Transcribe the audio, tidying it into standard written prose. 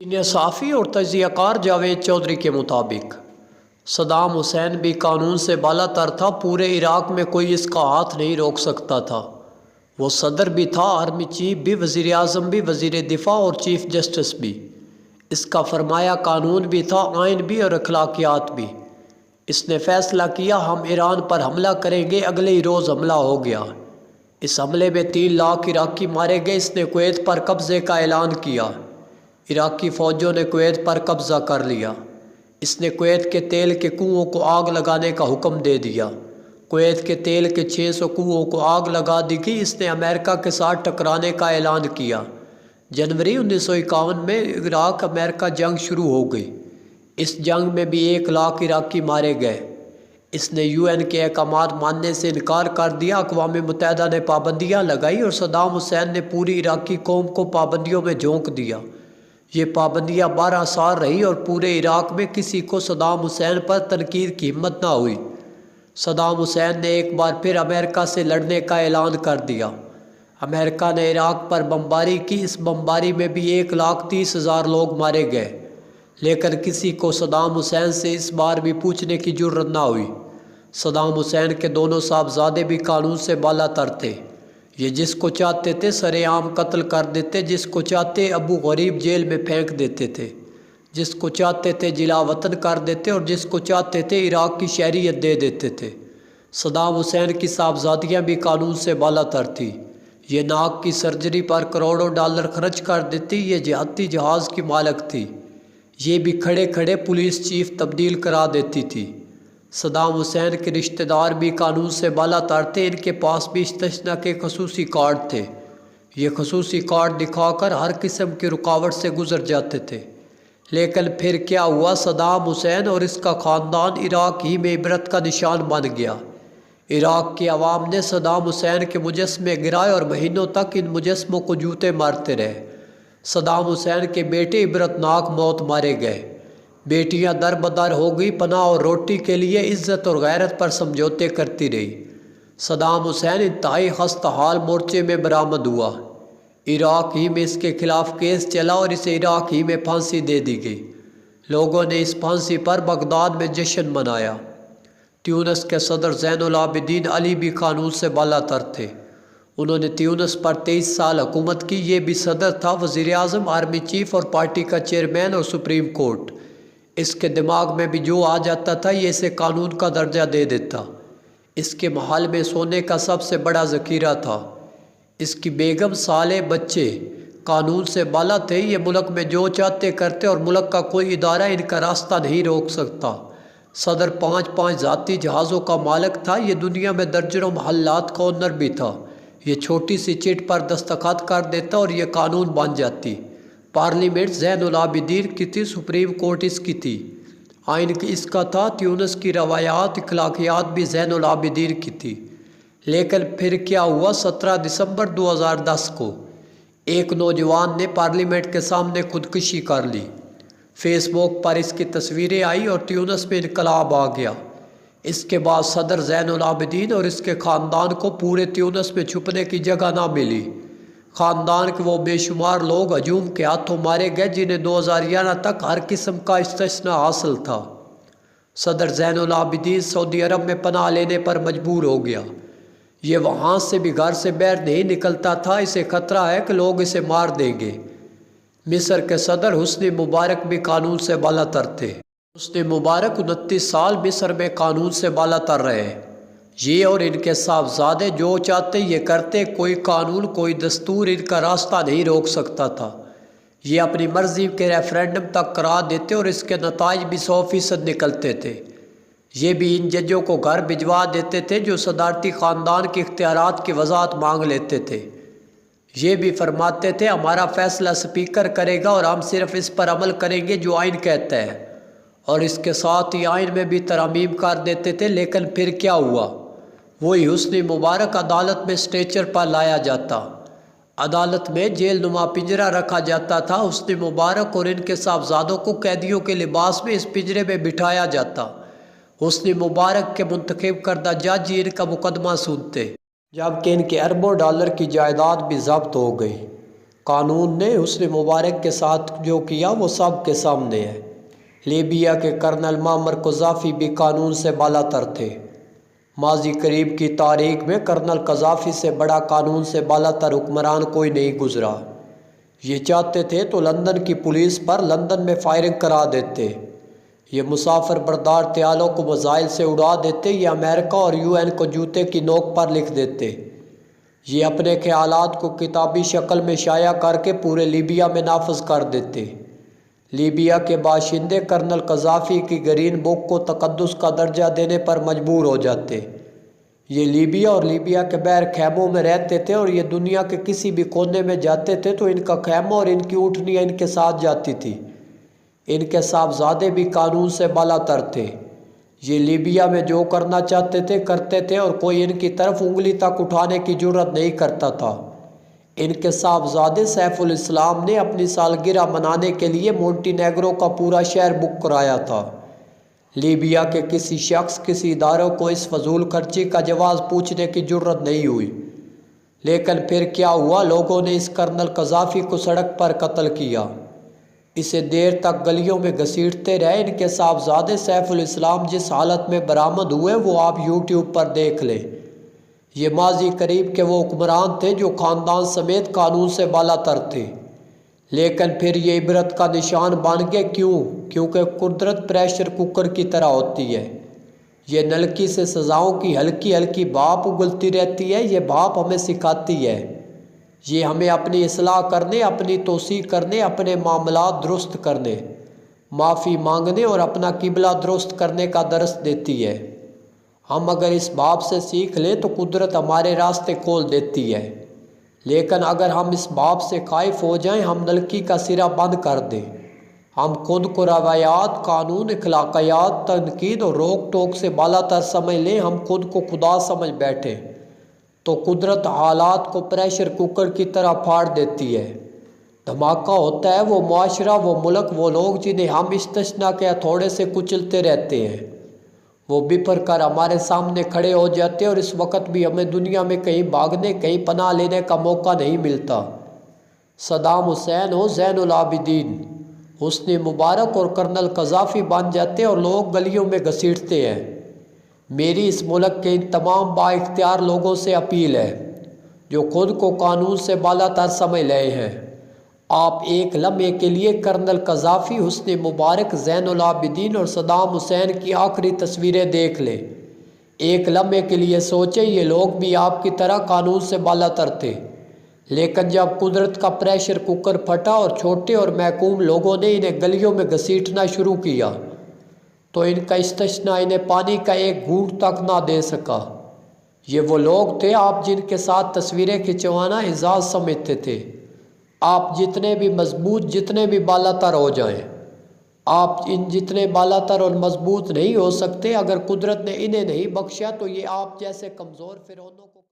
Senior صحافی اور تجزیہ کار جاوید چودھری کے مطابق صدام حسین بھی قانون سے بالا تر تھا۔ پورے عراق میں کوئی اس کا ہاتھ نہیں روک سکتا تھا۔ وہ صدر بھی تھا، آرمی چیف بھی، وزیر اعظم بھی، وزیر دفاع اور چیف جسٹس بھی۔ اس کا فرمایا قانون بھی تھا، آئین بھی اور اخلاقیات بھی۔ اس نے فیصلہ کیا ہم ایران پر حملہ کریں گے، اگلے ہی روز حملہ ہو گیا۔ اس حملے میں 3 لاکھ عراقی مارے گئے۔ اس نے کویت پر قبضے کا اعلان کیا۔ عراقی فوجوں نے کویت پر قبضہ کر لیا۔ اس نے کویت کے تیل کے کنوؤں کو آگ لگانے کا حکم دے دیا۔ کویت کے تیل کے 600 کنوؤں کو آگ لگا دی گئی۔ اس نے امریکہ کے ساتھ ٹکرانے کا اعلان کیا۔ جنوری 1951 میں عراق امریکہ جنگ شروع ہو گئی۔ اس جنگ میں بھی 1 لاکھ عراقی مارے گئے۔ اس نے UN کے احکامات ماننے سے انکار کر دیا۔ اقوام متحدہ نے پابندیاں لگائی اور صدام حسین نے پوری عراقی قوم کو پابندیوں میں جھونک دیا۔ یہ پابندیاں 12 سال رہی اور پورے عراق میں کسی کو صدام حسین پر تنقید کی ہمت نہ ہوئی۔ صدام حسین نے ایک بار پھر امریکہ سے لڑنے کا اعلان کر دیا۔ امریکہ نے عراق پر بمباری کی۔ اس بمباری میں بھی 1,30,000 لوگ مارے گئے، لیکن کسی کو صدام حسین سے اس بار بھی پوچھنے کی جرأت نہ ہوئی۔ صدام حسین کے دونوں صاحبزادے بھی قانون سے بالا تر تھے۔ یہ جس کو چاہتے تھے سرِ عام قتل کر دیتے، جس کو چاہتے ابو غریب جیل میں پھینک دیتے تھے، جس کو چاہتے تھے جلا وطن کر دیتے اور جس کو چاہتے تھے عراق کی شہریت دے دیتے تھے۔ صدام حسین کی صاحبزادیاں بھی قانون سے بالا تر تھیں۔ یہ ناک کی سرجری پر کروڑوں ڈالر خرچ کر دیتی۔ یہ جہادی جہاز کی مالک تھی۔ یہ بھی کھڑے کھڑے پولیس چیف تبدیل کرا دیتی تھی۔ صدام حسین کے رشتہ دار بھی قانون سے بالا تر تھے۔ ان کے پاس بھی استثناء کے خصوصی کارڈ تھے۔ یہ خصوصی کارڈ دکھا کر ہر قسم کی رکاوٹ سے گزر جاتے تھے۔ لیکن پھر کیا ہوا؟ صدام حسین اور اس کا خاندان عراق ہی میں عبرت کا نشان بن گیا۔ عراق کی عوام نے صدام حسین کے مجسمے گرائے اور مہینوں تک ان مجسموں کو جوتے مارتے رہے۔ صدام حسین کے بیٹے عبرتناک موت مارے گئے۔ بیٹیاں در بدر ہو گئی۔ پناہ اور روٹی کے لیے عزت اور غیرت پر سمجھوتے کرتی رہی۔ صدام حسین انتہائی خستہ حال مورچے میں برآمد ہوا۔ عراق ہی میں اس کے خلاف کیس چلا اور اسے عراق ہی میں پھانسی دے دی گئی۔ لوگوں نے اس پھانسی پر بغداد میں جشن منایا۔ تیونس کے صدر زین العابدین علی بھی قانون سے بالا تر تھے۔ انہوں نے تیونس پر 23 سال حکومت کی۔ یہ بھی صدر تھا، وزیر اعظم، آرمی چیف اور پارٹی کا چیئرمین اور سپریم کورٹ۔ اس کے دماغ میں بھی جو آ جاتا تھا یہ اسے قانون کا درجہ دے دیتا۔ اس کے محل میں سونے کا سب سے بڑا ذخیرہ تھا۔ اس کی بیگم، سالے، بچے قانون سے بالا تھے۔ یہ ملک میں جو چاہتے کرتے اور ملک کا کوئی ادارہ ان کا راستہ نہیں روک سکتا۔ صدر 5 ذاتی جہازوں کا مالک تھا۔ یہ دنیا میں درجنوں محلات کا اونر بھی تھا۔ یہ چھوٹی سی چٹ پر دستخط کر دیتا اور یہ قانون بن جاتی۔ پارلیمنٹ زین العابدین کی تھی، سپریم کورٹ اس کی تھی، آئین اس کا تھا۔ تیونس کی روایات، اخلاقیات بھی زین العابدین کی تھی۔ لیکن پھر کیا ہوا؟ 17 دسمبر 2010 کو ایک نوجوان نے پارلیمنٹ کے سامنے خودکشی کر لی۔ فیس بک پر اس کی تصویریں آئی اور تیونس میں انقلاب آ گیا۔ اس کے بعد صدر زین العابدین اور اس کے خاندان کو پورے تیونس میں چھپنے کی جگہ نہ ملی۔ خاندان کے وہ بے شمار لوگ ہجوم کے ہاتھوں مارے گئے جنہیں 2011 تک ہر قسم کا استثناء حاصل تھا۔ صدر زین العابدین سعودی عرب میں پناہ لینے پر مجبور ہو گیا۔ یہ وہاں سے بھی گھر سے باہر نہیں نکلتا تھا۔ اسے خطرہ ہے کہ لوگ اسے مار دیں گے۔ مصر کے صدر حسنی مبارک بھی قانون سے بالا تر تھے۔ حسنی مبارک 29 سال مصر میں قانون سے بالا تر رہے۔ یہ اور ان کے صاحبزادے جو چاہتے یہ کرتے۔ کوئی قانون، کوئی دستور ان کا راستہ نہیں روک سکتا تھا۔ یہ اپنی مرضی کے ریفرینڈم تک کرا دیتے اور اس کے نتائج بھی 100% نکلتے تھے۔ یہ بھی ان ججوں کو گھر بھجوا دیتے تھے جو صدارتی خاندان کے اختیارات کی وضاحت مانگ لیتے تھے۔ یہ بھی فرماتے تھے ہمارا فیصلہ اسپیکر کرے گا اور ہم صرف اس پر عمل کریں گے جو آئین کہتا ہے، اور اس کے ساتھ ہی آئین میں بھی ترامیم کر دیتے تھے۔ لیکن پھر کیا ہوا؟ وہی حسنی مبارک عدالت میں اسٹریچر پر لایا جاتا۔ عدالت میں جیل نما پنجرہ رکھا جاتا تھا۔ حسنی مبارک اور ان کے صاحبزادوں کو قیدیوں کے لباس میں اس پنجرے میں بٹھایا جاتا۔ حسنی مبارک کے منتخب کردہ جج ان کا مقدمہ سنتے، جبکہ ان کے اربوں ڈالر کی جائیداد بھی ضبط ہو گئی۔ قانون نے حسن مبارک کے ساتھ جو کیا وہ سب کے سامنے ہے۔ لیبیا کے کرنل معمر قذافی بھی قانون سے بالا تر تھے۔ ماضی قریب کی تاریخ میں کرنل قذافی سے بڑا قانون سے بالا تر حکمران کوئی نہیں گزرا۔ یہ چاہتے تھے تو لندن کی پولیس پر لندن میں فائرنگ کرا دیتے، یہ مسافر بردار تیالوں کو میزائل سے اڑا دیتے، یہ امریکہ اور UN کو جوتے کی نوک پر لکھ دیتے، یہ اپنے خیالات کو کتابی شکل میں شائع کر کے پورے لیبیا میں نافذ کر دیتے۔ لیبیا کے باشندے کرنل قذافی کی گرین بک کو تقدس کا درجہ دینے پر مجبور ہو جاتے۔ یہ لیبیا اور لیبیا کے بیر خیموں میں رہتے تھے اور یہ دنیا کے کسی بھی کونے میں جاتے تھے تو ان کا خیمہ اور ان کی اونٹنیاں ان کے ساتھ جاتی تھی۔ ان کے صاحبزادے بھی قانون سے بالا تر تھے۔ یہ لیبیا میں جو کرنا چاہتے تھے کرتے تھے اور کوئی ان کی طرف انگلی تک اٹھانے کی جرت نہیں کرتا تھا۔ ان کے صاحبزادے سیف الاسلام نے اپنی سالگرہ منانے کے لیے مونٹی نیگرو کا پورا شہر بک کرایا تھا۔ لیبیا کے کسی شخص کسی اداروں کو اس فضول خرچی کا جواز پوچھنے کی جرت نہیں ہوئی۔ لیکن پھر کیا ہوا، لوگوں نے اس کرنل قذافی کو سڑک پر قتل کیا۔ اسے دیر تک گلیوں میں گھسیٹتے رہے۔ ان کے صاحبزادے سیف الاسلام جس حالت میں برآمد ہوئے وہ آپ YouTube پر دیکھ لیں۔ یہ ماضی قریب کے وہ حکمران تھے جو خاندان سمیت قانون سے بالا تر تھے، لیکن پھر یہ عبرت کا نشان بن گئے۔ کیونکہ قدرت پریشر کوکر کی طرح ہوتی ہے، یہ نلکی سے سزاؤں کی ہلکی ہلکی بھاپ اگلتی رہتی ہے۔ یہ بھاپ ہمیں سکھاتی ہے، یہ ہمیں اپنی اصلاح کرنے، اپنی توسیع کرنے، اپنے معاملات درست کرنے، معافی مانگنے اور اپنا قبلہ درست کرنے کا درس دیتی ہے۔ ہم اگر اس باب سے سیکھ لیں تو قدرت ہمارے راستے کھول دیتی ہے، لیکن اگر ہم اس باب سے خائف ہو جائیں، ہم نلکی کا سرا بند کر دیں، ہم خود کو روایات، قانون، اخلاقیات، تنقید اور روک ٹوک سے بالا تر سمجھ لیں، ہم خود کو خدا سمجھ بیٹھیں، تو قدرت حالات کو پریشر کوکر کی طرح پھاڑ دیتی ہے۔ دھماکہ ہوتا ہے وہ معاشرہ، وہ ملک، وہ لوگ جنہیں ہم استثنا کے ہتھوڑے سے کچلتے رہتے ہیں، وہ بپھر کر ہمارے سامنے کھڑے ہو جاتے ہیں اور اس وقت بھی ہمیں دنیا میں کہیں بھاگنے، کہیں پناہ لینے کا موقع نہیں ملتا۔ صدام حسین ہو، زین العابدین، حسنی مبارک اور کرنل قذافی بن جاتے اور لوگ گلیوں میں گھسیٹتے ہیں۔ میری اس ملک کے ان تمام با اختیار لوگوں سے اپیل ہے جو خود کو قانون سے بالا تر سمجھ رہے ہیں، آپ ایک لمحے کے لیے کرنل قذافی، حسنی مبارک، زین العابدین اور صدام حسین کی آخری تصویریں دیکھ لیں۔ ایک لمحے کے لیے سوچیں، یہ لوگ بھی آپ کی طرح قانون سے بالا تر تھے، لیکن جب قدرت کا پریشر کوکر پھٹا اور چھوٹے اور محکوم لوگوں نے انہیں گلیوں میں گھسیٹنا شروع کیا تو ان کا استثنا انہیں پانی کا ایک گھونٹ تک نہ دے سکا۔ یہ وہ لوگ تھے آپ جن کے ساتھ تصویریں کھنچوانا اعزاز سمجھتے تھے۔ آپ جتنے بھی مضبوط، جتنے بھی بالا تر ہو جائیں، آپ ان جتنے بالا تر اور مضبوط نہیں ہو سکتے، اگر قدرت نے انہیں نہیں بخشا تو یہ آپ جیسے کمزور فرعونوں کو